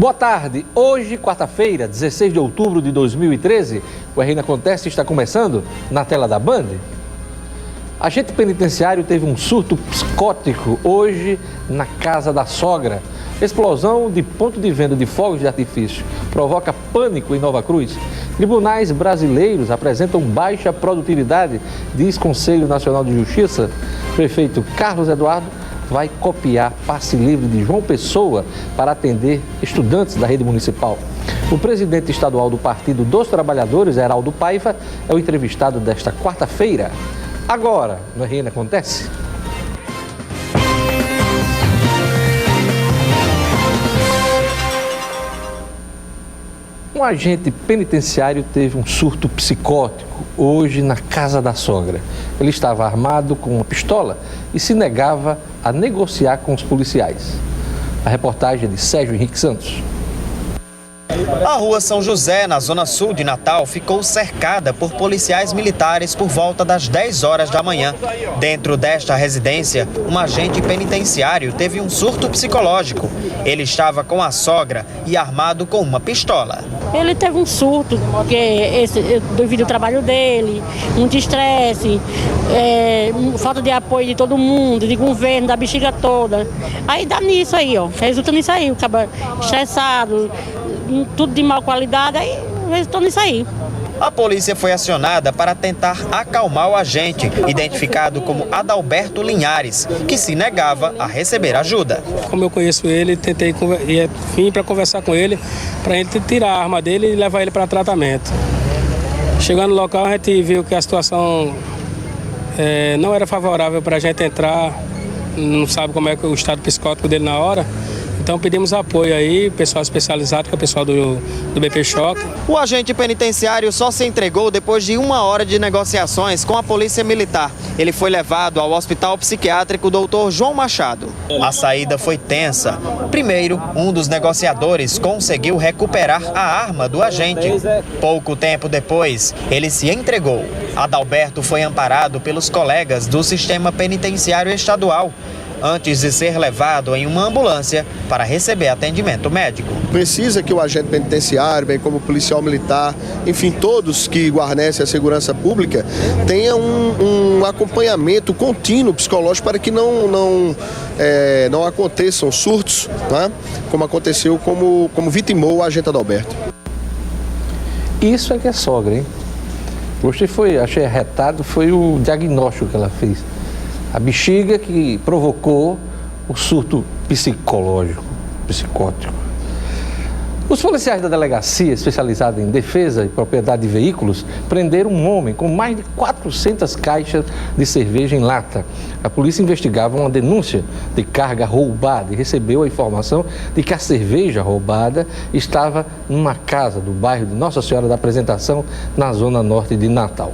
Boa tarde. Hoje, quarta-feira, 16 de outubro de 2013, o RN Acontece está começando na tela da Band. Agente penitenciário teve um surto psicótico hoje na casa da sogra. Explosão de ponto de venda de fogos de artifício provoca pânico em Nova Cruz. Tribunais brasileiros apresentam baixa produtividade, diz Conselho Nacional de Justiça. Prefeito Carlos Eduardo vai copiar passe livre de João Pessoa para atender estudantes da rede municipal. O presidente estadual do Partido dos Trabalhadores, Heraldo Paiva, é o entrevistado desta quarta-feira. Agora, no RN Acontece. Um agente penitenciário teve um surto psicótico hoje na casa da sogra. Ele estava armado com uma pistola e se negava a negociar com os policiais. A reportagem é de Sérgio Henrique Santos. A rua São José, na zona sul de Natal, ficou cercada por policiais militares por volta das 10 horas da manhã. Dentro desta residência, um agente penitenciário teve um surto psicológico. Ele estava com a sogra e armado com uma pistola. Ele teve um surto, porque devido ao trabalho dele, muito estresse, falta de apoio de todo mundo, de governo, da bexiga toda. Aí dá nisso aí, ó. Resulta nisso aí, o cara estressado, tudo de má qualidade, aí resultou nisso aí. A polícia foi acionada para tentar acalmar o agente, identificado como Adalberto Linhares, que se negava a receber ajuda. Como eu conheço ele, vim para conversar com ele, para ele tirar a arma dele e levar ele para tratamento. Chegando no local, a gente viu que a situação não era favorável para a gente entrar, não sabe como é que o estado psicótico dele na hora. Então pedimos apoio aí, pessoal especializado, que é o pessoal do BP Choque. O agente penitenciário só se entregou depois de 1 hora de negociações com a polícia militar. Ele foi levado ao hospital psiquiátrico Dr. João Machado. A saída foi tensa. Primeiro, um dos negociadores conseguiu recuperar a arma do agente. Pouco tempo depois, ele se entregou. Adalberto foi amparado pelos colegas do sistema penitenciário estadual, antes de ser levado em uma ambulância para receber atendimento médico. Precisa que o agente penitenciário, bem como o policial militar, enfim, todos que guarnecem a segurança pública, tenham um acompanhamento contínuo psicológico para que não aconteçam surtos, né? Como aconteceu, como vitimou o agente Adalberto. Isso é que é sogra, hein? Achei arretado, foi o diagnóstico que ela fez. A bexiga que provocou o surto psicológico, psicótico. Os policiais da delegacia especializada em defesa e propriedade de veículos prenderam um homem com mais de 400 caixas de cerveja em lata. A polícia investigava uma denúncia de carga roubada e recebeu a informação de que a cerveja roubada estava numa casa do bairro de Nossa Senhora da Apresentação, na zona norte de Natal.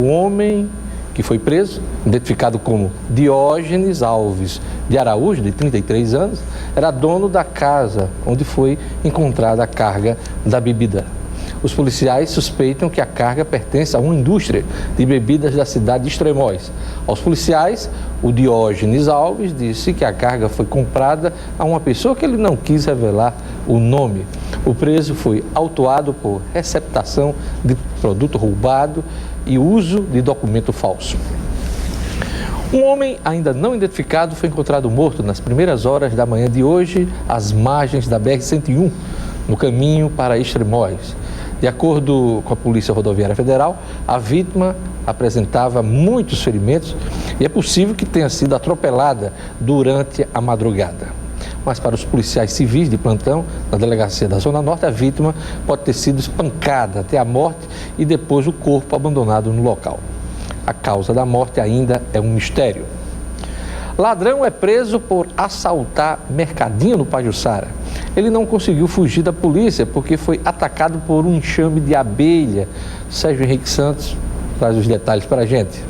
O homem que foi preso, identificado como Diógenes Alves de Araújo, de 33 anos, era dono da casa onde foi encontrada a carga da bebida. Os policiais suspeitam que a carga pertence a uma indústria de bebidas da cidade de Extremóis. Aos policiais, o Diógenes Alves disse que a carga foi comprada a uma pessoa que ele não quis revelar o nome. O preso foi autuado por receptação de produto roubado e uso de documento falso. Um homem ainda não identificado foi encontrado morto nas primeiras horas da manhã de hoje, às margens da BR-101, no caminho para Extremóis. De acordo com a Polícia Rodoviária Federal, a vítima apresentava muitos ferimentos e é possível que tenha sido atropelada durante a madrugada. Mas para os policiais civis de plantão na delegacia da Zona Norte, a vítima pode ter sido espancada até a morte e depois o corpo abandonado no local. A causa da morte ainda é um mistério. Ladrão é preso por assaltar mercadinho no Pajuçara. Ele não conseguiu fugir da polícia porque foi atacado por um enxame de abelha. Sérgio Henrique Santos traz os detalhes para a gente.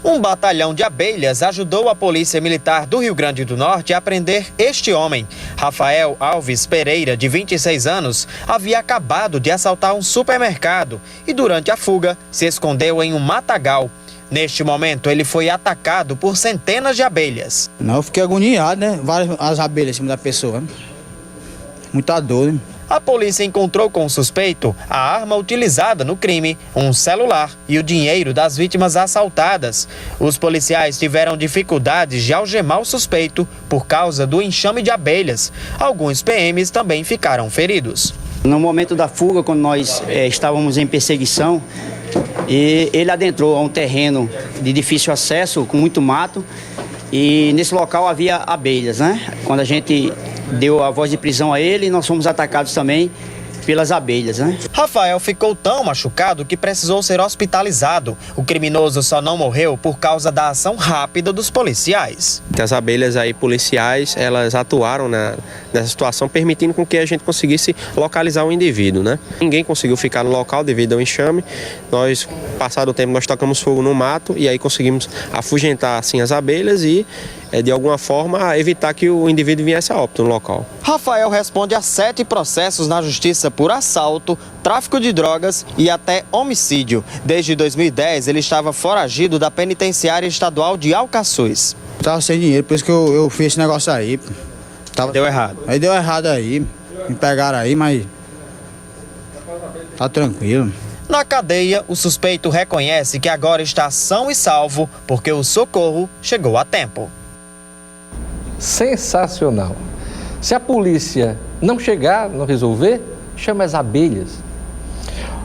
Um batalhão de abelhas ajudou a Polícia Militar do Rio Grande do Norte a prender este homem. Rafael Alves Pereira, de 26 anos, havia acabado de assaltar um supermercado e durante a fuga se escondeu em um matagal. Neste momento, ele foi atacado por centenas de abelhas. Não, eu fiquei agoniado, né? Várias as abelhas em cima da pessoa. muita dor, né? A polícia encontrou com o suspeito a arma utilizada no crime, um celular e o dinheiro das vítimas assaltadas. Os policiais tiveram dificuldades de algemar o suspeito por causa do enxame de abelhas. Alguns PMs também ficaram feridos. No momento da fuga, quando nós estávamos em perseguição, ele adentrou a um terreno de difícil acesso, com muito mato, e nesse local havia abelhas, né? Quando a gente deu a voz de prisão a ele, nós fomos atacados também pelas abelhas, né? Rafael ficou tão machucado que precisou ser hospitalizado. O criminoso só não morreu por causa da ação rápida dos policiais. As abelhas aí policiais, elas atuaram nessa situação, permitindo com que a gente conseguisse localizar o indivíduo, né? Ninguém conseguiu ficar no local devido ao enxame. Nós, passado o tempo, nós tocamos fogo no mato e aí conseguimos afugentar assim as abelhas e de alguma forma evitar que o indivíduo viesse a óbito no local. Rafael responde a 7 processos na justiça por assalto, tráfico de drogas e até homicídio. Desde 2010, ele estava foragido da penitenciária estadual de Alcaçuz. Tava sem dinheiro, por isso que eu fiz esse negócio aí. Deu errado. Aí deu errado aí, me pegaram aí, mas tá tranquilo. Na cadeia, o suspeito reconhece que agora está são e salvo porque o socorro chegou a tempo. Sensacional. Se a polícia não chegar, não resolver, chama as abelhas.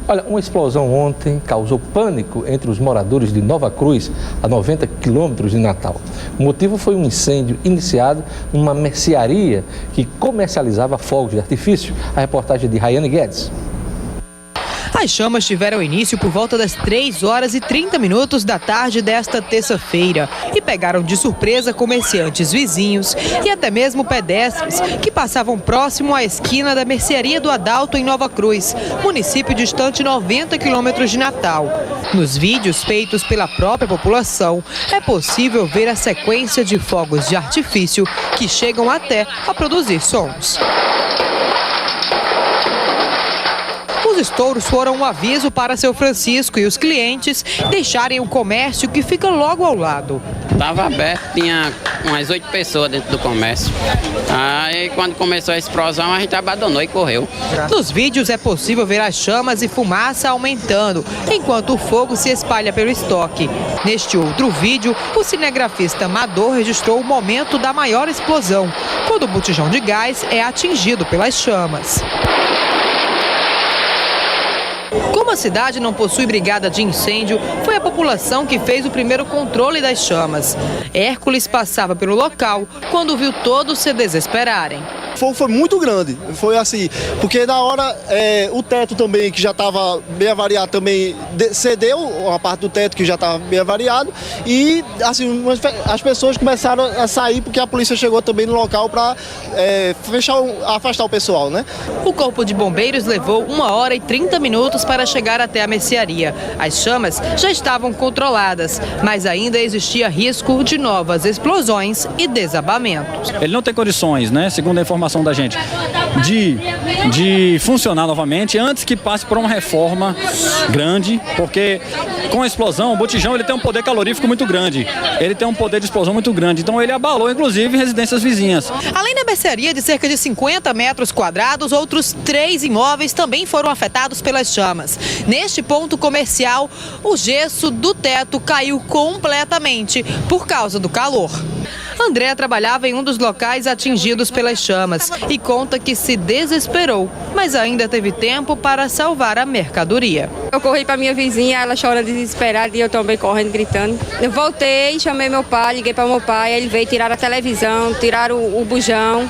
Olha, uma explosão ontem causou pânico entre os moradores de Nova Cruz, a 90 quilômetros de Natal. O motivo foi um incêndio iniciado numa mercearia que comercializava fogos de artifício. A reportagem de Rayane Guedes. As chamas tiveram início por volta das 3h30 da tarde desta terça-feira e pegaram de surpresa comerciantes vizinhos e até mesmo pedestres que passavam próximo à esquina da mercearia do Adalto em Nova Cruz, município distante 90 quilômetros de Natal. Nos vídeos feitos pela própria população, é possível ver a sequência de fogos de artifício que chegam até a produzir sons. Os estouros foram um aviso para seu Francisco e os clientes deixarem o comércio que fica logo ao lado. Estava aberto, tinha umas 8 pessoas dentro do comércio. Aí quando começou a explosão a gente abandonou e correu. Nos vídeos é possível ver as chamas e fumaça aumentando, enquanto o fogo se espalha pelo estoque. Neste outro vídeo, o cinegrafista amador registrou o momento da maior explosão, quando o botijão de gás é atingido pelas chamas. Como a cidade não possui brigada de incêndio, foi a população que fez o primeiro controle das chamas. Hércules passava pelo local quando viu todos se desesperarem. O fogo foi muito grande, foi assim, porque na hora o teto também, que já estava bem avariado, também cedeu a parte do teto que já estava bem avariado e assim, as pessoas começaram a sair porque a polícia chegou também no local para afastar o pessoal, né? O corpo de bombeiros levou 1h30 para chegar até a mercearia. As chamas já estavam controladas, mas ainda existia risco de novas explosões e desabamentos. Ele não tem condições, né, segundo a informação da gente, de funcionar novamente antes que passe por uma reforma grande, porque com a explosão, o botijão ele tem um poder calorífico muito grande, ele tem um poder de explosão muito grande, então ele abalou inclusive residências vizinhas. Além da mercearia de cerca de 50 metros quadrados, outros 3 imóveis também foram afetados pelas chamas. Neste ponto comercial, o gesso do teto caiu completamente por causa do calor. André trabalhava em um dos locais atingidos pelas chamas e conta que se desesperou, mas ainda teve tempo para salvar a mercadoria. Eu corri para minha vizinha, ela chorando desesperada e eu também correndo, gritando. Eu voltei, chamei meu pai, liguei para meu pai, ele veio tirar a televisão, tiraram o bujão,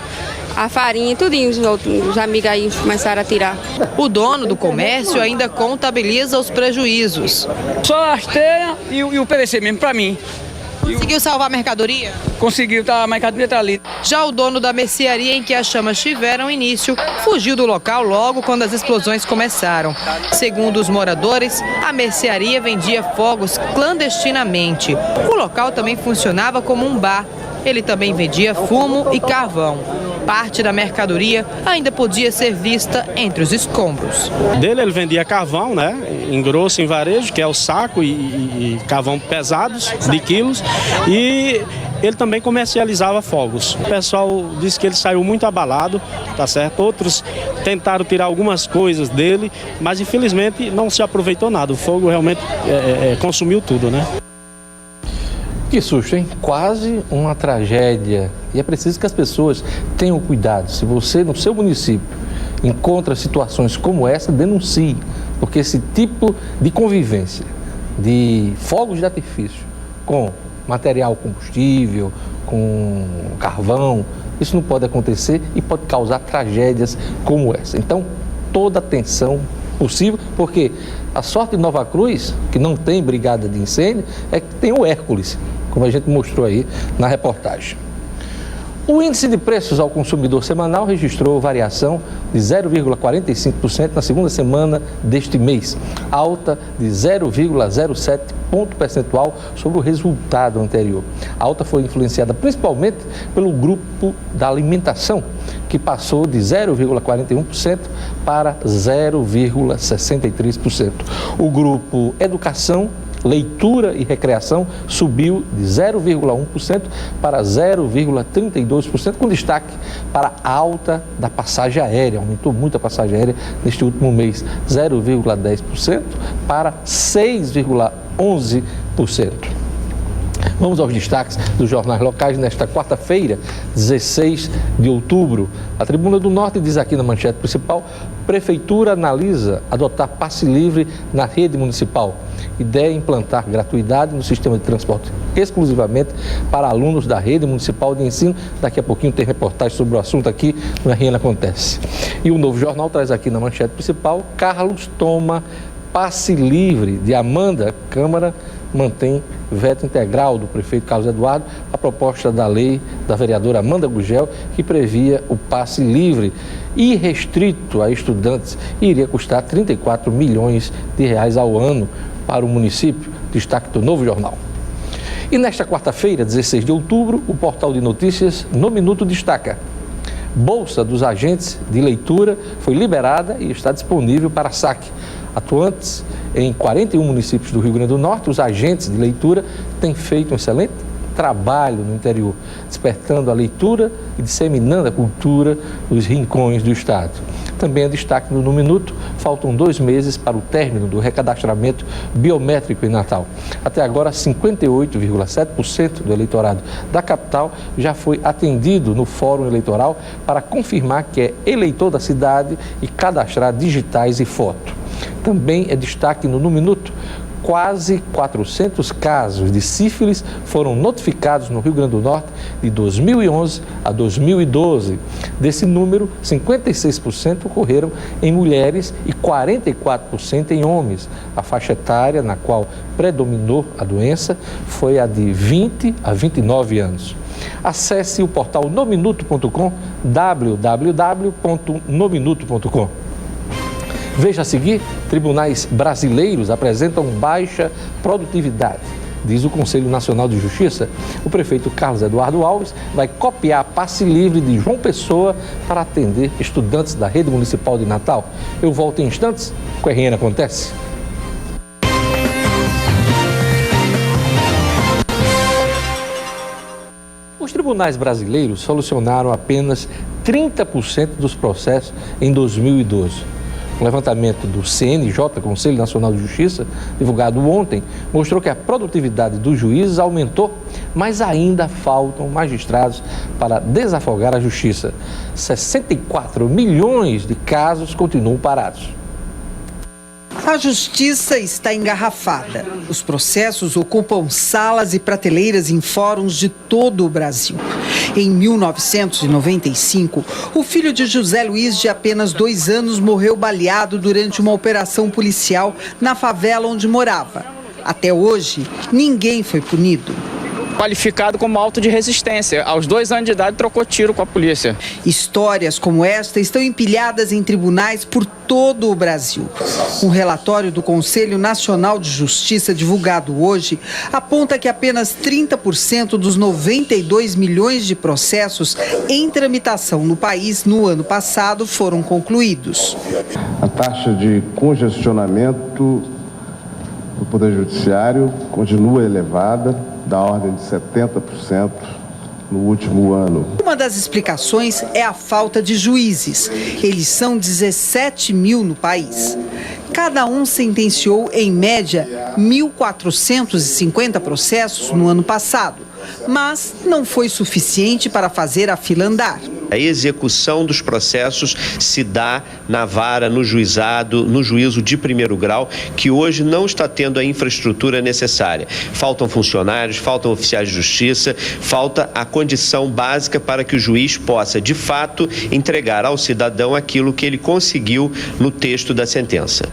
a farinha, tudinho, os amigos aí começaram a tirar. O dono do comércio ainda contabiliza os prejuízos. Só a esteira e o PVC mesmo para mim. Conseguiu salvar a mercadoria? Conseguiu, a mercadoria está ali. Já o dono da mercearia em que as chamas tiveram início fugiu do local logo quando as explosões começaram. Segundo os moradores, a mercearia vendia fogos clandestinamente. O local também funcionava como um bar. Ele também vendia fumo e carvão. Parte da mercadoria ainda podia ser vista entre os escombros. Ele vendia carvão, né, em grosso, em varejo, que é o saco e carvão pesados, de quilos, e ele também comercializava fogos. O pessoal disse que ele saiu muito abalado, tá certo? Outros tentaram tirar algumas coisas dele, mas infelizmente não se aproveitou nada. O fogo realmente consumiu tudo, né? Que susto, hein? Quase uma tragédia. E é preciso que as pessoas tenham cuidado. Se você, no seu município, encontra situações como essa, denuncie. Porque esse tipo de convivência, de fogos de artifício com material combustível, com carvão, isso não pode acontecer e pode causar tragédias como essa. Então, toda atenção possível, porque a sorte de Nova Cruz, que não tem brigada de incêndio, é que tem o Hércules, como a gente mostrou aí na reportagem. O índice de preços ao consumidor semanal registrou variação de 0,45% na segunda semana deste mês, alta de 0,07 ponto percentual sobre o resultado anterior. A alta foi influenciada principalmente pelo grupo da alimentação, que passou de 0,41% para 0,63%. O grupo educação, leitura e recreação subiu de 0,1% para 0,32%, com destaque para a alta da passagem aérea. Aumentou muito a passagem aérea neste último mês, 0,10% para 6,11%. Vamos aos destaques dos jornais locais nesta quarta-feira, 16 de outubro. A Tribuna do Norte diz aqui na manchete principal: Prefeitura analisa adotar passe livre na rede municipal. Ideia é implantar gratuidade no sistema de transporte exclusivamente para alunos da rede municipal de ensino. Daqui a pouquinho tem reportagem sobre o assunto aqui no RN Acontece. E o Novo Jornal traz aqui na manchete principal: Carlos toma passe livre de Amanda. Câmara mantém veto integral do prefeito Carlos Eduardo a proposta da lei da vereadora Amanda Gugel, que previa o passe livre irrestrito a estudantes e iria custar 34 milhões de reais ao ano para o município. Destaque do Novo Jornal. E nesta quarta-feira, 16 de outubro, o portal de notícias No Minuto destaca: Bolsa dos agentes de leitura foi liberada e está disponível para saque. Atuantes em 41 municípios do Rio Grande do Norte, os agentes de leitura têm feito um excelente trabalho no interior, despertando a leitura e disseminando a cultura nos rincões do estado. Também é destaque no Minuto: faltam 2 meses para o término do recadastramento biométrico em Natal. Até agora, 58,7% do eleitorado da capital já foi atendido no Fórum Eleitoral para confirmar que é eleitor da cidade e cadastrar digitais e foto. Também é destaque no Minuto: quase 400 casos de sífilis foram notificados no Rio Grande do Norte de 2011 a 2012. Desse número, 56% ocorreram em mulheres e 44% em homens. A faixa etária na qual predominou a doença foi a de 20 a 29 anos. Acesse o portal nominuto.com, www.nominuto.com. Veja a seguir: tribunais brasileiros apresentam baixa produtividade. Diz o Conselho Nacional de Justiça. O prefeito Carlos Eduardo Alves vai copiar passe livre de João Pessoa para atender estudantes da rede municipal de Natal. Eu volto em instantes com o RN Acontece. Os tribunais brasileiros solucionaram apenas 30% dos processos em 2012. Um levantamento do CNJ, Conselho Nacional de Justiça, divulgado ontem, mostrou que a produtividade dos juízes aumentou, mas ainda faltam magistrados para desafogar a justiça. 64 milhões de casos continuam parados. A justiça está engarrafada. Os processos ocupam salas e prateleiras em fóruns de todo o Brasil. Em 1995, o filho de José Luiz, de apenas 2 anos, morreu baleado durante uma operação policial na favela onde morava. Até hoje, ninguém foi punido. qualificado como auto de resistência. Aos 2 anos de idade trocou tiro com a polícia. Histórias como esta estão empilhadas em tribunais por todo o Brasil. Um relatório do Conselho Nacional de Justiça divulgado hoje aponta que apenas 30% dos 92 milhões de processos em tramitação no país no ano passado foram concluídos. A taxa de congestionamento do Poder Judiciário continua elevada, da ordem de 70% no último ano. Uma das explicações é a falta de juízes. Eles são 17 mil no país. Cada um sentenciou, em média, 1.450 processos no ano passado. Mas não foi suficiente para fazer a fila andar. A execução dos processos se dá na vara, no juizado, no juízo de primeiro grau, que hoje não está tendo a infraestrutura necessária. Faltam funcionários, faltam oficiais de justiça, falta a condição básica para que o juiz possa, de fato, entregar ao cidadão aquilo que ele conseguiu no texto da sentença.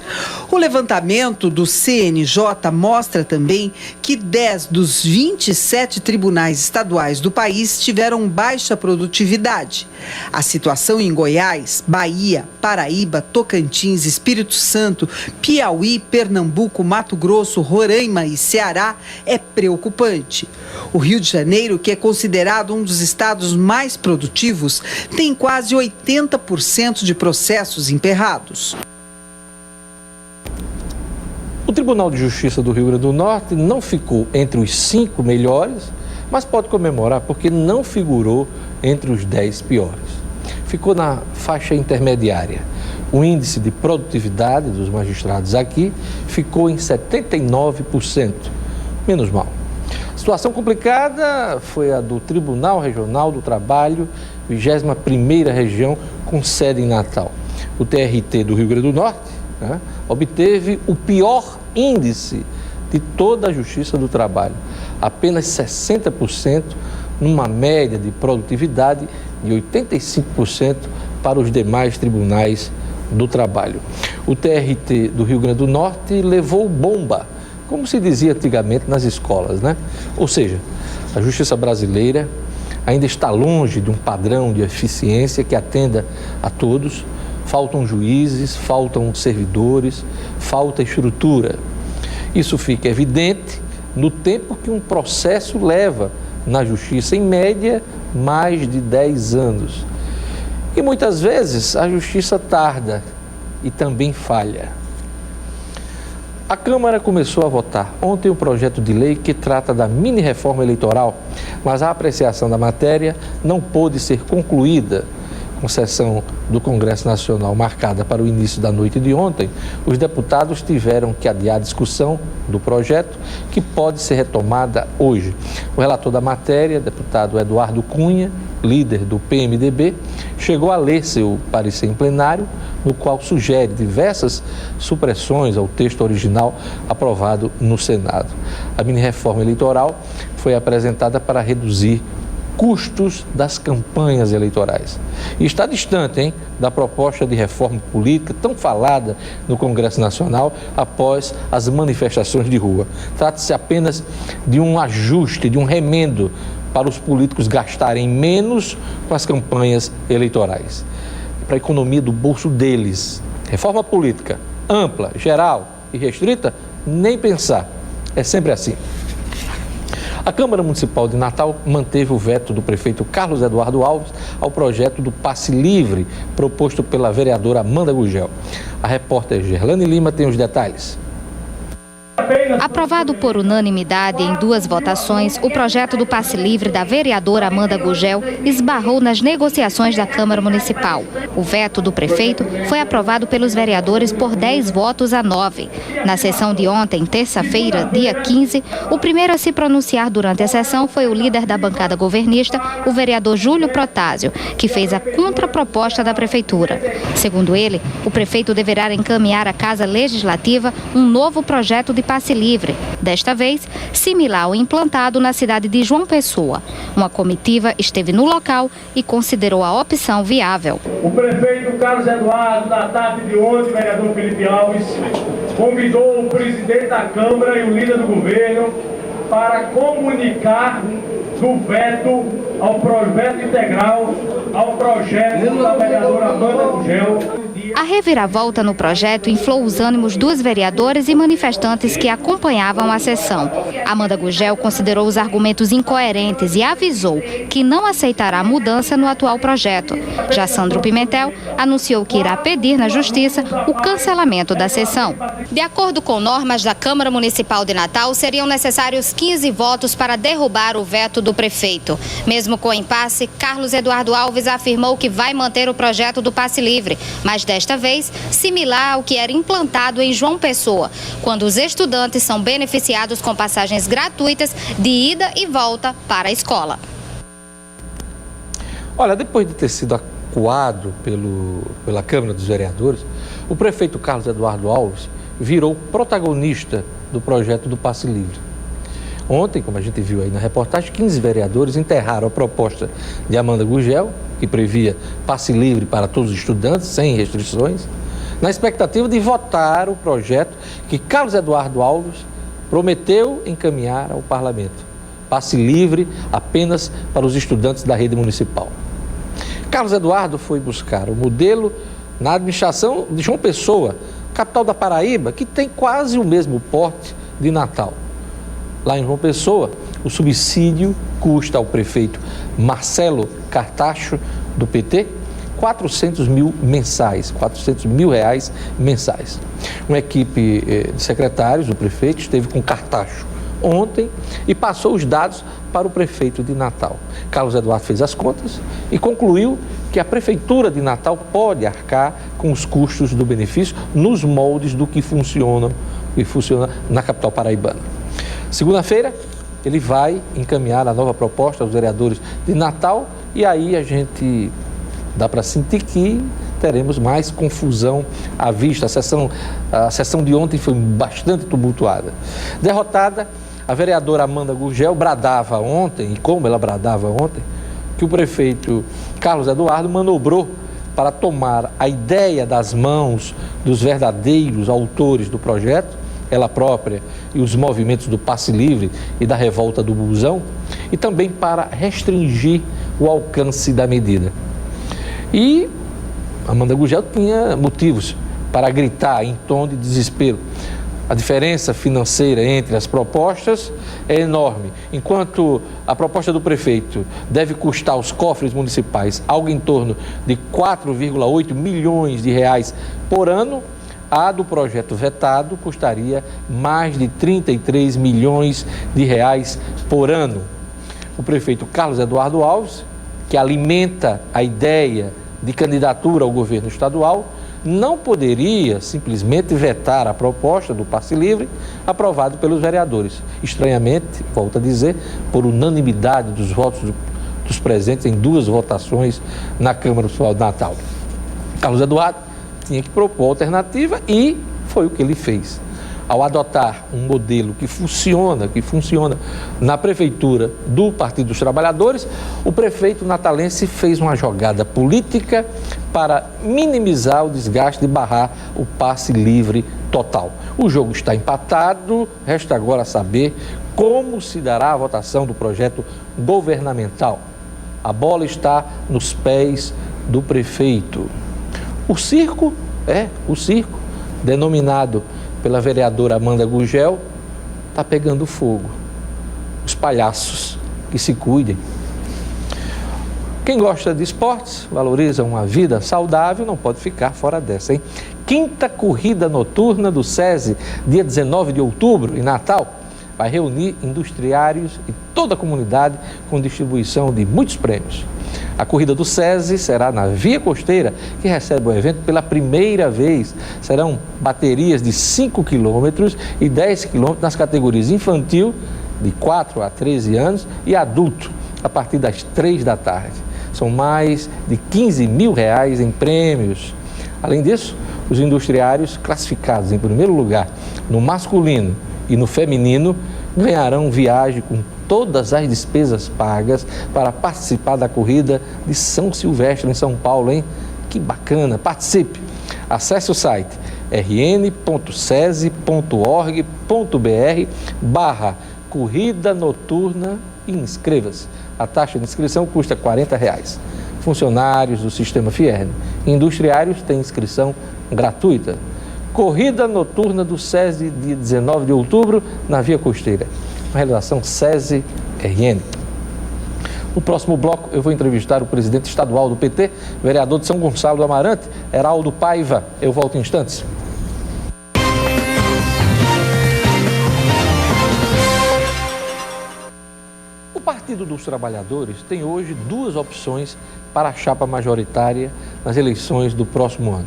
O levantamento do CNJ mostra também que 10 dos 27 tribunais estaduais do país tiveram baixa produtividade. A situação em Goiás, Bahia, Paraíba, Tocantins, Espírito Santo, Piauí, Pernambuco, Mato Grosso, Roraima e Ceará é preocupante. O Rio de Janeiro, que é considerado um dos estados mais produtivos, tem quase 80% de processos emperrados. O Tribunal de Justiça do Rio Grande do Norte não ficou entre os 5 melhores, mas pode comemorar porque não figurou entre os 10 piores. Ficou na faixa intermediária. O índice de produtividade dos magistrados aqui ficou em 79%, menos mal. Situação complicada foi a do Tribunal Regional do Trabalho, 21ª região, com sede em Natal. O TRT do Rio Grande do Norte, obteve o pior índice de toda a Justiça do Trabalho, apenas 60%, numa média de produtividade de 85% para os demais tribunais do trabalho. O TRT do Rio Grande do Norte levou bomba, como se dizia antigamente nas escolas, Ou seja, a Justiça brasileira ainda está longe de um padrão de eficiência que atenda a todos. Faltam juízes, faltam servidores, falta estrutura. Isso fica evidente no tempo que um processo leva na justiça, em média, mais de 10 anos. E muitas vezes a justiça tarda e também falha. A Câmara começou a votar ontem um projeto de lei que trata da mini-reforma eleitoral, mas a apreciação da matéria não pôde ser concluída. Com sessão do Congresso Nacional marcada para o início da noite de ontem, os deputados tiveram que adiar a discussão do projeto, que pode ser retomada hoje. O relator da matéria, deputado Eduardo Cunha, líder do PMDB, chegou a ler seu parecer em plenário, no qual sugere diversas supressões ao texto original aprovado no Senado. A mini-reforma eleitoral foi apresentada para reduzir custos das campanhas eleitorais. E está distante, da proposta de reforma política tão falada no Congresso Nacional após as manifestações de rua. Trata-se apenas de um ajuste, de um remendo para os políticos gastarem menos com as campanhas eleitorais. Para a economia do bolso deles. Reforma política ampla, geral e restrita, nem pensar. É sempre assim. A Câmara Municipal de Natal manteve o veto do prefeito Carlos Eduardo Alves ao projeto do passe livre proposto pela vereadora Amanda Gugel. A repórter Gerlane Lima tem os detalhes. Aprovado por unanimidade em 2 votações, o projeto do passe livre da vereadora Amanda Gugel esbarrou nas negociações da Câmara Municipal. O veto do prefeito foi aprovado pelos vereadores por 10 votos a 9. Na sessão de ontem, terça-feira, dia 15, o primeiro a se pronunciar durante a sessão foi o líder da bancada governista, o vereador Júlio Protásio, que fez a contraproposta da prefeitura. Segundo ele, o prefeito deverá encaminhar à Casa Legislativa um novo projeto de passe livre, desta vez similar ao implantado na cidade de João Pessoa. Uma comitiva esteve no local e considerou a opção viável. O prefeito Carlos Eduardo, na tarde de ontem, vereador Felipe Alves, convidou o presidente da Câmara e o líder do governo para comunicar do veto ao projeto integral, ao projeto da vereadora Amanda Gugel. A reviravolta no projeto inflou os ânimos dos vereadores e manifestantes que acompanhavam a sessão. Amanda Gugel considerou os argumentos incoerentes e avisou que não aceitará mudança no atual projeto. Já Sandro Pimentel anunciou que irá pedir na Justiça o cancelamento da sessão. De acordo com normas da Câmara Municipal de Natal, seriam necessários 15 votos para derrubar o veto do prefeito. Mesmo com o impasse, Carlos Eduardo Alves afirmou que vai manter o projeto do passe livre, mas desta vez similar ao que era implantado em João Pessoa, quando os estudantes são beneficiados com passagens gratuitas de ida e volta para a escola. Olha, depois de ter sido acuado pela Câmara dos Vereadores, o prefeito Carlos Eduardo Alves virou protagonista do projeto do passe livre. Ontem, como a gente viu aí na reportagem, 15 vereadores enterraram a proposta de Amanda Gugel, que previa passe livre para todos os estudantes, sem restrições, na expectativa de votar o projeto que Carlos Eduardo Alves prometeu encaminhar ao parlamento. Passe livre apenas para os estudantes da rede municipal. Carlos Eduardo foi buscar o modelo na administração de João Pessoa, capital da Paraíba, que tem quase o mesmo porte de Natal. Lá em João Pessoa, o subsídio custa ao prefeito Marcelo Cartacho, do PT, 400 mil mensais, 400 mil reais mensais. Uma equipe de secretários do prefeito esteve com Cartacho ontem e passou os dados para o prefeito de Natal. Carlos Eduardo fez as contas e concluiu que a prefeitura de Natal pode arcar com os custos do benefício nos moldes do que funciona na capital paraibana. Segunda-feira, ele vai encaminhar a nova proposta aos vereadores de Natal e aí a gente dá para sentir que teremos mais confusão à vista. A sessão de ontem foi bastante tumultuada. Derrotada, a vereadora Amanda Gugel bradava ontem, e como ela bradava ontem, que o prefeito Carlos Eduardo manobrou para tomar a ideia das mãos dos verdadeiros autores do projeto, ela própria e os movimentos do passe livre e da revolta do busão, e também para restringir o alcance da medida. E Amanda Gugel tinha motivos para gritar em tom de desespero. A diferença financeira entre as propostas é enorme. Enquanto a proposta do prefeito deve custar aos cofres municipais algo em torno de 4,8 milhões de reais por ano, a do projeto vetado custaria mais de 33 milhões de reais por ano. O prefeito Carlos Eduardo Alves, que alimenta a ideia de candidatura ao governo estadual, não poderia simplesmente vetar a proposta do passe livre aprovado pelos vereadores. Estranhamente, volto a dizer, por unanimidade dos votos dos presentes em 2 votações na Câmara Municipal de Natal. Carlos Eduardo tinha que propor alternativa e foi o que ele fez. Ao adotar um modelo que funciona na prefeitura do Partido dos Trabalhadores, o prefeito natalense fez uma jogada política para minimizar o desgaste de barrar o passe livre total. O jogo está empatado, resta agora saber como se dará a votação do projeto governamental. A bola está nos pés do prefeito. O circo, denominado pela vereadora Amanda Gugel, está pegando fogo. Os palhaços que se cuidem. Quem gosta de esportes, valoriza uma vida saudável, não pode ficar fora dessa, hein? 5ª corrida noturna do SESI, dia 19 de outubro, em Natal, vai reunir industriários e toda a comunidade com distribuição de muitos prêmios. A corrida do SESI será na Via Costeira, que recebe o evento pela primeira vez. Serão baterias de 5 quilômetros e 10 quilômetros nas categorias infantil, de 4 a 13 anos, e adulto, a partir das 3 da tarde. São mais de 15 mil reais em prêmios. Além disso, os industriários classificados em primeiro lugar no masculino e no feminino ganharão viagem com todas as despesas pagas para participar da corrida de São Silvestre, em São Paulo, hein? Que bacana! Participe! Acesse o site rn.sesi.org.br/corrida Corrida Noturna e inscreva-se. A taxa de inscrição custa R$ 40. Funcionários do Sistema Fierne e industriários têm inscrição gratuita. Corrida Noturna do SESI, dia 19 de outubro, na Via Costeira. Uma realização SESI-RN. No próximo bloco, eu vou entrevistar o presidente estadual do PT, vereador de São Gonçalo do Amarante, Heraldo Paiva. Eu volto em instantes. O Partido dos Trabalhadores tem hoje duas opções para a chapa majoritária nas eleições do próximo ano.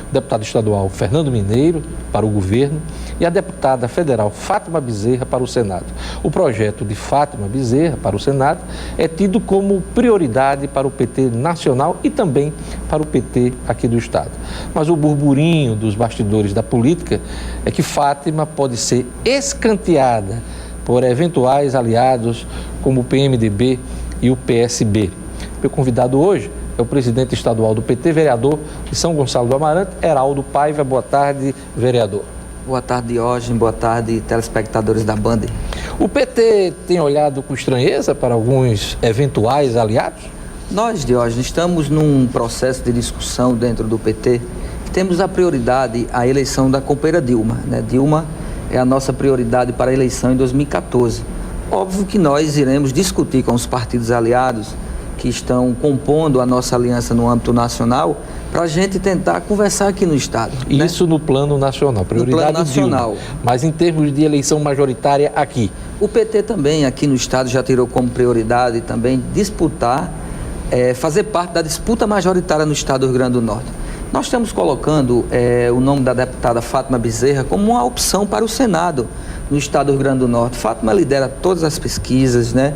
O deputado estadual Fernando Mineiro para o governo e a deputada federal Fátima Bezerra para o Senado. O projeto de Fátima Bezerra para o Senado é tido como prioridade para o PT nacional e também para o PT aqui do estado. Mas o burburinho dos bastidores da política é que Fátima pode ser escanteada por eventuais aliados como o PMDB e o PSB. Meu convidado hoje é o presidente estadual do PT, vereador de São Gonçalo do Amarante, Heraldo Paiva. Boa tarde, vereador. Boa tarde, Diógenes. Boa tarde, telespectadores da Band. O PT tem olhado com estranheza para alguns eventuais aliados? Nós, Diógenes, estamos num processo de discussão dentro do PT. Temos a prioridade a eleição da companheira Dilma, né? Dilma é a nossa prioridade para a eleição em 2014. Óbvio que nós iremos discutir com os partidos aliados que estão compondo a nossa aliança no âmbito nacional, para a gente tentar conversar aqui no estado. Isso, né? No plano nacional, prioridade no plano nacional. Dilma. Mas em termos de eleição majoritária aqui? O PT também aqui no estado já tirou como prioridade também disputar, fazer parte da disputa majoritária no estado do Rio Grande do Norte. Nós estamos colocando o nome da deputada Fátima Bezerra como uma opção para o Senado no estado do Rio Grande do Norte. Fátima lidera todas as pesquisas, né?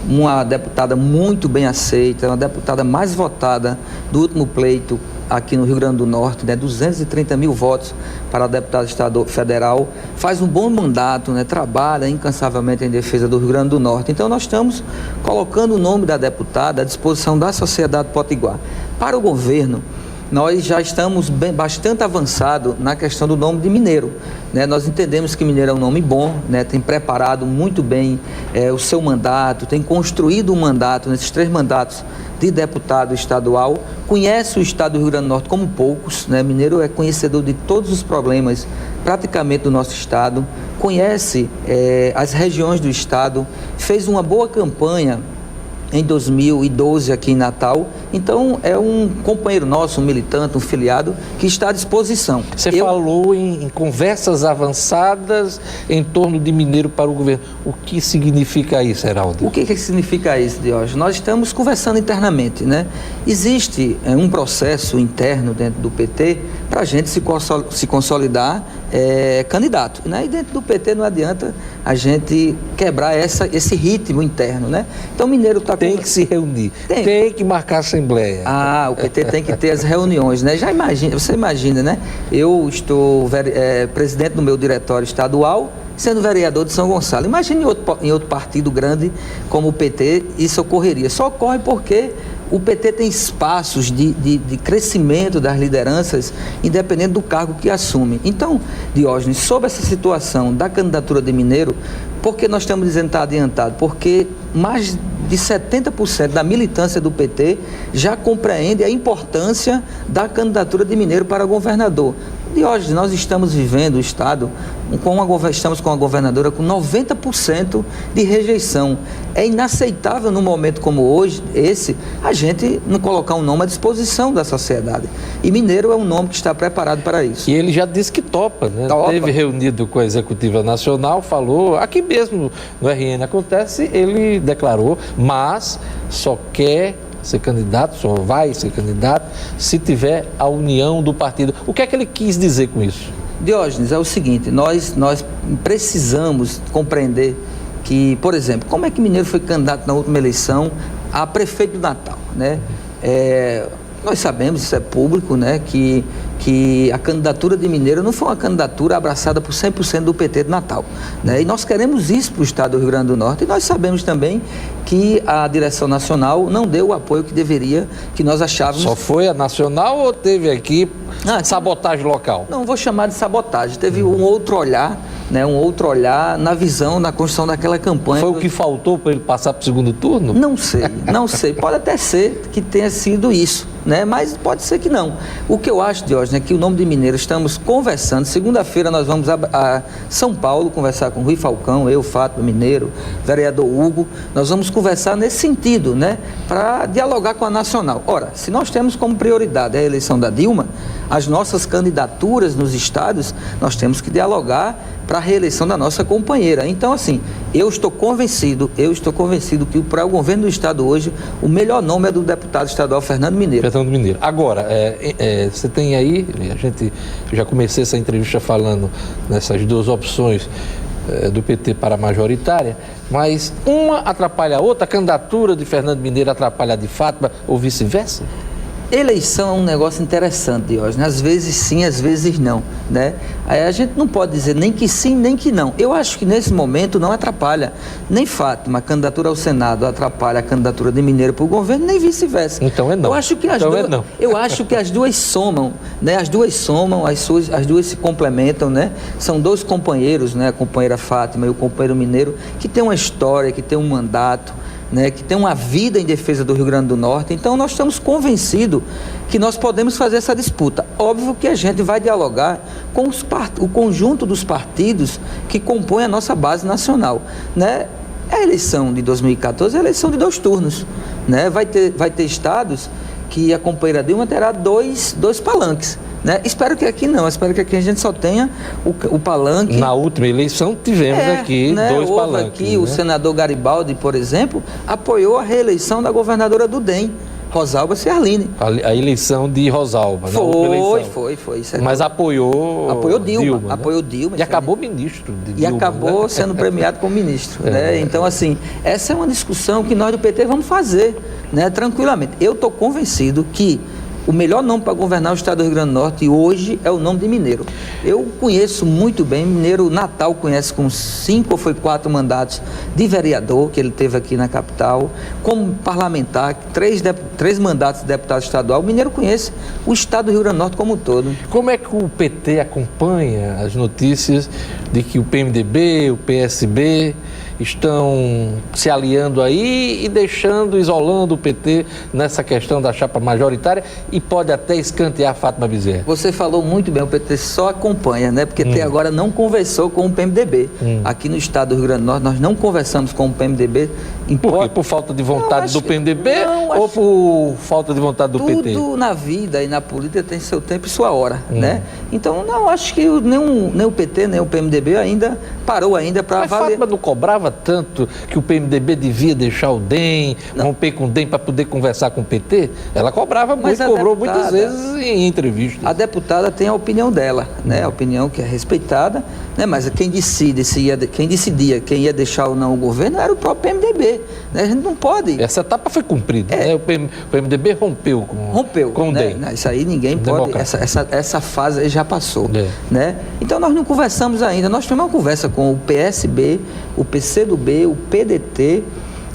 Uma deputada muito bem aceita, uma deputada mais votada do último pleito aqui no Rio Grande do Norte, né? 230 mil votos para a deputada federal, faz um bom mandato, né? Trabalha incansavelmente em defesa do Rio Grande do Norte. Então nós estamos colocando o nome da deputada à disposição da sociedade potiguar. Para o governo, nós já estamos bastante avançados na questão do nome de Mineiro, né? Nós entendemos que Mineiro é um nome bom, né? Tem preparado muito bem o seu mandato, tem construído um mandato nesses 3 mandatos de deputado estadual, conhece o estado do Rio Grande do Norte como poucos, né? Mineiro é conhecedor de todos os problemas praticamente do nosso estado, conhece as regiões do estado, fez uma boa campanha em 2012 aqui em Natal. Então é um companheiro nosso, um militante, um filiado que está à disposição. Você falou em conversas avançadas em torno de Mineiro para o governo. O que significa isso, Heraldo? O que significa isso, Diógenes? Nós estamos conversando internamente, né? Existe um processo interno dentro do PT para a gente se consolidar candidato, né? E dentro do PT não adianta a gente quebrar esse ritmo interno, né? Então Mineiro está... Tem que se reunir, tem que marcar assembleia. O PT tem que ter as reuniões, né? Você imagina, né? Eu estou presidente do meu diretório estadual, sendo vereador de São Gonçalo. Imagine em outro partido grande como o PT, isso ocorreria. Só ocorre porque o PT tem espaços de crescimento das lideranças, independente do cargo que assume. Então, Diógenes, sobre essa situação da candidatura de Mineiro, por que nós estamos dizendo que está adiantado? Porque mais de 70% da militância do PT já compreende a importância da candidatura de Mineiro para governador. Diógenes, nós estamos vivendo o estado, estamos com a governadora com 90% de rejeição. É inaceitável num momento como hoje, a gente não colocar um nome à disposição da sociedade. E Mineiro é um nome que está preparado para isso. E ele já disse que topa, né? Topa. Teve reunido com a Executiva Nacional, falou, aqui mesmo no RN acontece, ele declarou, mas só quer ser candidato, só vai ser candidato se tiver a união do partido. O que é que ele quis dizer com isso? Diógenes, é o seguinte, nós precisamos compreender que, por exemplo, como é que Mineiro foi candidato na última eleição a prefeito do Natal, né? Nós sabemos, isso é público, né, que a candidatura de Mineiro não foi uma candidatura abraçada por 100% do PT de Natal, né? E nós queremos isso para o estado do Rio Grande do Norte, e nós sabemos também que a direção nacional não deu o apoio que deveria, que nós achávamos... Só foi a nacional ou teve aqui sabotagem local? Não vou chamar de sabotagem, teve um outro olhar, né, um outro olhar na visão, na construção daquela campanha. Foi o que faltou para ele passar para o segundo turno? Não sei. Pode até ser que tenha sido isso, né? Mas pode ser que não. O que eu acho, Diógenes, é que o nome de Mineiro, estamos conversando. Segunda-feira nós vamos a São Paulo conversar com Rui Falcão, eu, Fátima Mineiro, vereador Hugo. Nós vamos conversar nesse sentido, né? Para dialogar com a Nacional. Ora, se nós temos como prioridade a eleição da Dilma, as nossas candidaturas nos estados, nós temos que dialogar para a reeleição da nossa companheira. Então, assim, eu estou convencido que para o governo do estado hoje, o melhor nome é do deputado estadual Fernando Mineiro. Agora, você tem aí, eu já comecei essa entrevista falando nessas duas opções do PT para a majoritária, mas uma atrapalha a outra, a candidatura de Fernando Mineiro atrapalha a de Fátima ou vice-versa? Eleição é um negócio interessante, Diógenes. Às vezes sim, às vezes não, né? A gente não pode dizer nem que sim, nem que não. Eu acho que nesse momento não atrapalha nem Fátima, a candidatura ao Senado atrapalha a candidatura de Mineiro para o governo, nem vice-versa. Então é não. Eu acho que as duas somam, né? As duas se complementam, né? São dois companheiros, né? A companheira Fátima e o companheiro Mineiro, que tem uma história, que tem um mandato, né, que tem uma vida em defesa do Rio Grande do Norte. Então nós estamos convencidos que nós podemos fazer essa disputa. Óbvio que a gente vai dialogar com o conjunto dos partidos que compõem a nossa base nacional, né? A eleição de 2014 é a eleição de 2 turnos, né? Vai ter estados que a companheira Dilma terá dois palanques, né? Espero que aqui não, espero que aqui a gente só tenha o palanque. Na última eleição tivemos aqui, né, 2 palanques. Aqui, o senador Garibaldi, por exemplo, apoiou a reeleição da governadora do DEM, Rosalba Ciarline. A eleição de Rosalba. Foi. Mas apoiou Dilma. Apoiou Dilma. E acabou ministro de Dilma. E acabou sendo premiado como ministro. Né? Então, assim, essa é uma discussão que nós do PT vamos fazer, né, tranquilamente. Eu estou convencido que o melhor nome para governar o estado do Rio Grande do Norte hoje é o nome de Mineiro. Eu conheço muito bem, Mineiro Natal conhece com 5 ou 4 mandatos de vereador, que ele teve aqui na capital, como parlamentar, 3 mandatos de deputado estadual. O Mineiro conhece o estado do Rio Grande do Norte como um todo. Como é que o PT acompanha as notícias de que o PMDB, o PSB estão se aliando aí e isolando o PT nessa questão da chapa majoritária e pode até escantear Fátima Bezerra? Você falou muito bem, o PT só acompanha, né? Porque até agora não conversou com o PMDB. Aqui no estado do Rio Grande do Norte, nós não conversamos com o PMDB. Por quê? Por falta de vontade do PMDB ou por falta de vontade do PT? Tudo na vida e na política tem seu tempo e sua hora, né? Então, não, acho que nem o PT, nem o PMDB ainda parou ainda para avaliar. Mas Fátima não cobrava tanto que o PMDB devia deixar o DEM, romper com o DEM para poder conversar com o PT? Ela cobrava muito, cobrou muitas vezes em entrevistas. A deputada tem a opinião dela, né? A opinião que é respeitada, né? Mas quem decidia quem ia deixar ou não o governo era o próprio PMDB, né? A gente não pode. Essa etapa foi cumprida, né? O PMDB rompeu com o DEM. Né? Isso aí ninguém pode. Essa fase aí já passou, né? Então nós não conversamos ainda. Nós tivemos uma conversa com o PSB, o PCdoB, o PDT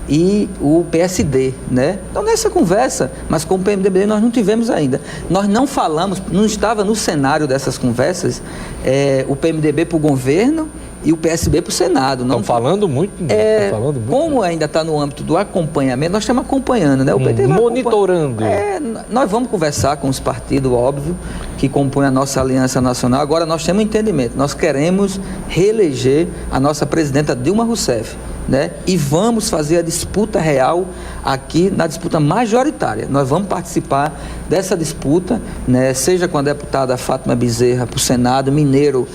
e o PSD, né? Então nessa conversa, mas com o PMDB nós não tivemos ainda. Nós não falamos, não estava no cenário dessas conversas o PMDB para o governo e o PSB para o Senado. Estão falando muito. Como ainda está no âmbito do acompanhamento, nós estamos acompanhando, né? O PT monitorando. Nós vamos conversar com os partidos, óbvio, que compõem a nossa aliança nacional. Agora nós temos um entendimento, nós queremos reeleger a nossa presidenta Dilma Rousseff, né? E vamos fazer a disputa real aqui na disputa majoritária. Nós vamos participar dessa disputa, né? Seja com a deputada Fátima Bezerra para o Senado, Mineiro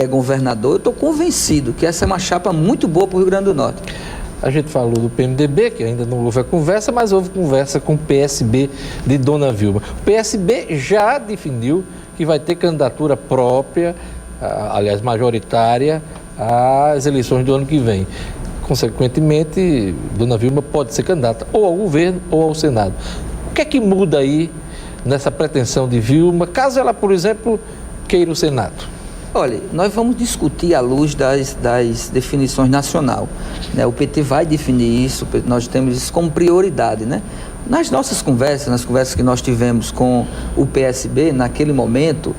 governador. Eu estou convencido que essa é uma chapa muito boa para o Rio Grande do Norte. A gente falou do PMDB, que ainda não houve a conversa, mas houve conversa com o PSB de Dona Vilma. O PSB já definiu que vai ter candidatura própria, aliás, majoritária, às eleições do ano que vem. Consequentemente, Dona Vilma pode ser candidata ou ao governo ou ao Senado. O que é que muda aí nessa pretensão de Vilma, caso ela, por exemplo, queira o Senado? Olha, nós vamos discutir à luz das definições nacional, né? O PT vai definir isso, nós temos isso como prioridade, né? Nas nossas conversas, nas conversas que nós tivemos com o PSB, naquele momento,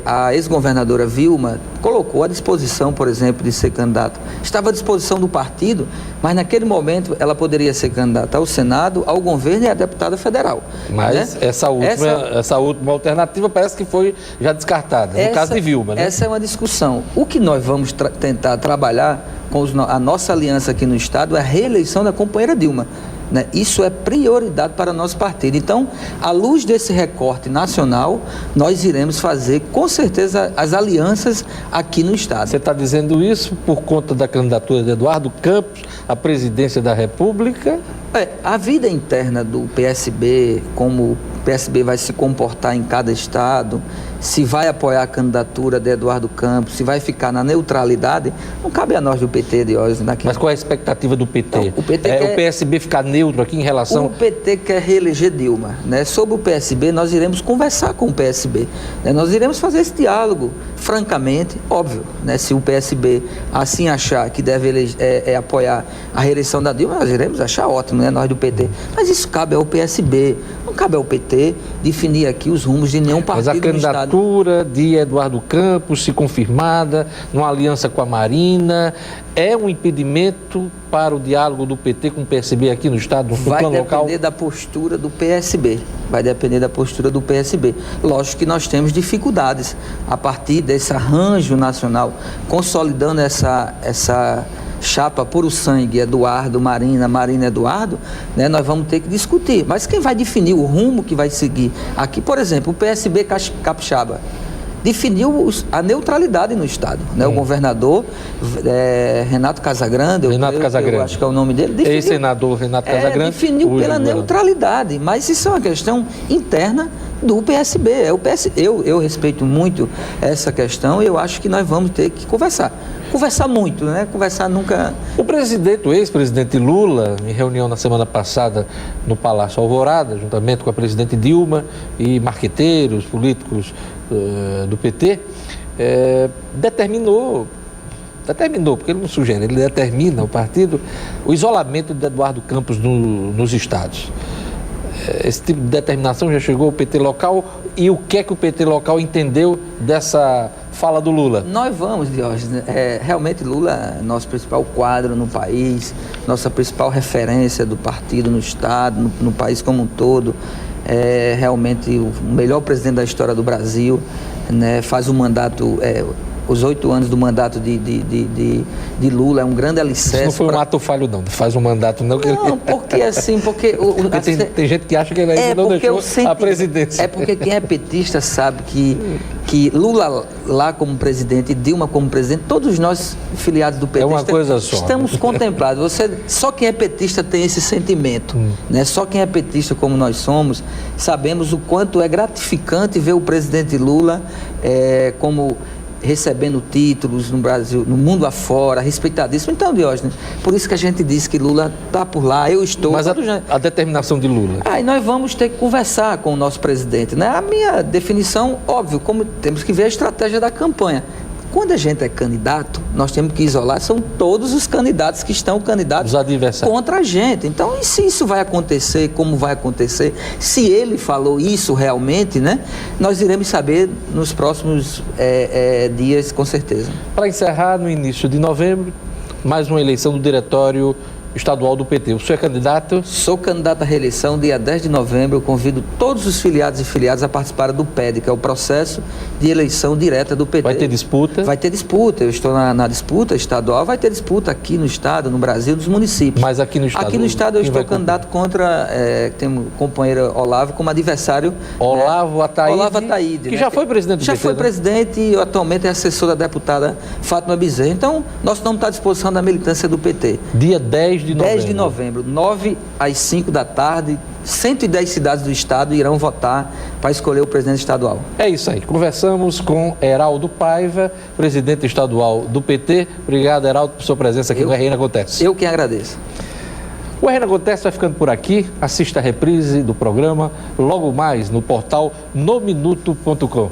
a ex-governadora Vilma colocou à disposição, por exemplo, de ser candidata. Estava à disposição do partido, mas naquele momento ela poderia ser candidata ao Senado, ao governo e a deputada federal. Mas né? essa última alternativa parece que foi já descartada, no caso de Vilma, né? Essa é uma discussão. O que nós vamos tentar trabalhar com a nossa aliança aqui no Estado é a reeleição da companheira Dilma. Né? Isso é prioridade para o nosso partido. Então, à luz desse recorte nacional, nós iremos fazer, com certeza, as alianças aqui no Estado. Você está dizendo isso por conta da candidatura de Eduardo Campos à presidência da República? A vida interna do PSB, como o PSB vai se comportar em cada estado, se vai apoiar a candidatura de Eduardo Campos, se vai ficar na neutralidade, não cabe a nós do PT, Diógenes. Mas qual é a expectativa do PT? Não, o PSB ficar neutro aqui em relação... O PT quer reeleger Dilma. Né? Sobre o PSB, nós iremos conversar com o PSB. Né? Nós iremos fazer esse diálogo, francamente, óbvio. Né? Se o PSB assim achar que deve apoiar a reeleição da Dilma, nós iremos achar ótimo, né? Nós do PT. Mas isso cabe ao PSB, não cabe ao PT definir aqui os rumos de nenhum partido. Mas a candidatura de Eduardo Campos, se confirmada, numa aliança com a Marina, é um impedimento para o diálogo do PT com o PSB aqui no Estado, no plano local? Vai depender da postura do PSB. Vai depender da postura do PSB. Lógico que nós temos dificuldades a partir desse arranjo nacional, consolidando essa chapa puro sangue, Eduardo, Marina, Eduardo, né, nós vamos ter que discutir. Mas quem vai definir o rumo que vai seguir aqui, por exemplo, o PSB Capixaba definiu a neutralidade no Estado. Né? O governador Renato Casagrande, eu acho que é o nome dele, ex-senador Renato Casagrande, definiu pela neutralidade. Mas isso é uma questão interna do PSB. Eu respeito muito essa questão e eu acho que nós vamos ter que conversar. Conversar muito, né? Conversar nunca... O ex-presidente Lula, em reunião na semana passada no Palácio Alvorada, juntamente com a presidente Dilma e marqueteiros, políticos do PT, determinou, porque ele não sugere, ele determina o partido, o isolamento de Eduardo Campos nos estados. Esse tipo de determinação já chegou ao PT local e o que é que o PT local entendeu dessa fala do Lula? Nós vamos, Diógenes, realmente Lula é nosso principal quadro no país, nossa principal referência do partido no Estado, no país como um todo, é realmente o melhor presidente da história do Brasil, né? Faz um mandato... Os 8 anos do mandato de Lula é um grande alicerce. Isso não foi um ato falho, não. Faz um mandato, não. Não, porque assim, porque tem gente que acha que ele ainda não deixou a presidência. É porque quem é petista sabe que Lula lá como presidente e Dilma como presidente, todos nós filiados do PT é uma coisa só. Estamos contemplados. Só quem é petista tem esse sentimento. Né? Só quem é petista como nós somos, sabemos o quanto é gratificante ver o presidente Lula como recebendo títulos no Brasil, no mundo afora, respeitadíssimo. Então, Diógenes, por isso que a gente diz que Lula está por lá, eu estou... Mas a determinação de Lula? Aí nós vamos ter que conversar com o nosso presidente, né? A minha definição, óbvio, como temos que ver a estratégia da campanha. Quando a gente é candidato, nós temos que isolar, são todos os candidatos que estão candidatos contra a gente. Então, e se isso vai acontecer, como vai acontecer, se ele falou isso realmente, né? Nós iremos saber nos próximos dias, com certeza. Para encerrar, no início de novembro, mais uma eleição do Diretório Estadual do PT. O senhor é candidato? Sou candidato à reeleição dia 10 de novembro. Eu convido todos os filiados e filiadas a participar do PED, que é o processo de eleição direta do PT. Vai ter disputa? Vai ter disputa. Eu estou na disputa estadual. Vai ter disputa aqui no estado, no Brasil, nos municípios. Mas aqui no estado? Aqui no estado eu estou candidato contra, tem o companheiro Olavo como adversário. Olavo Ataíde? Olavo Ataíde. Que já foi presidente do PT, Já foi presidente e atualmente é assessor da deputada Fátima Bezerra. Então, nosso nome está à disposição da militância do PT. Dia 10 de novembro, 9 às 5 da tarde, 110 cidades do estado irão votar para escolher o presidente estadual. É isso aí. Conversamos com Heraldo Paiva, presidente estadual do PT. Obrigado, Heraldo, por sua presença aqui no RN Acontece. Eu que agradeço. O RN Acontece vai ficando por aqui. Assista a reprise do programa logo mais no portal nominuto.com.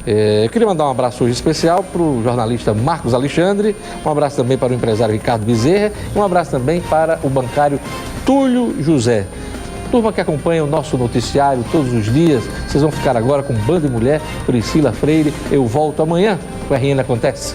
Eu queria mandar um abraço hoje especial para o jornalista Marcos Alexandre, um abraço também para o empresário Ricardo Bezerra e um abraço também para o bancário Túlio José. Turma que acompanha o nosso noticiário todos os dias, vocês vão ficar agora com Band e Mulher, Priscila Freire. Eu volto amanhã. O RN Acontece.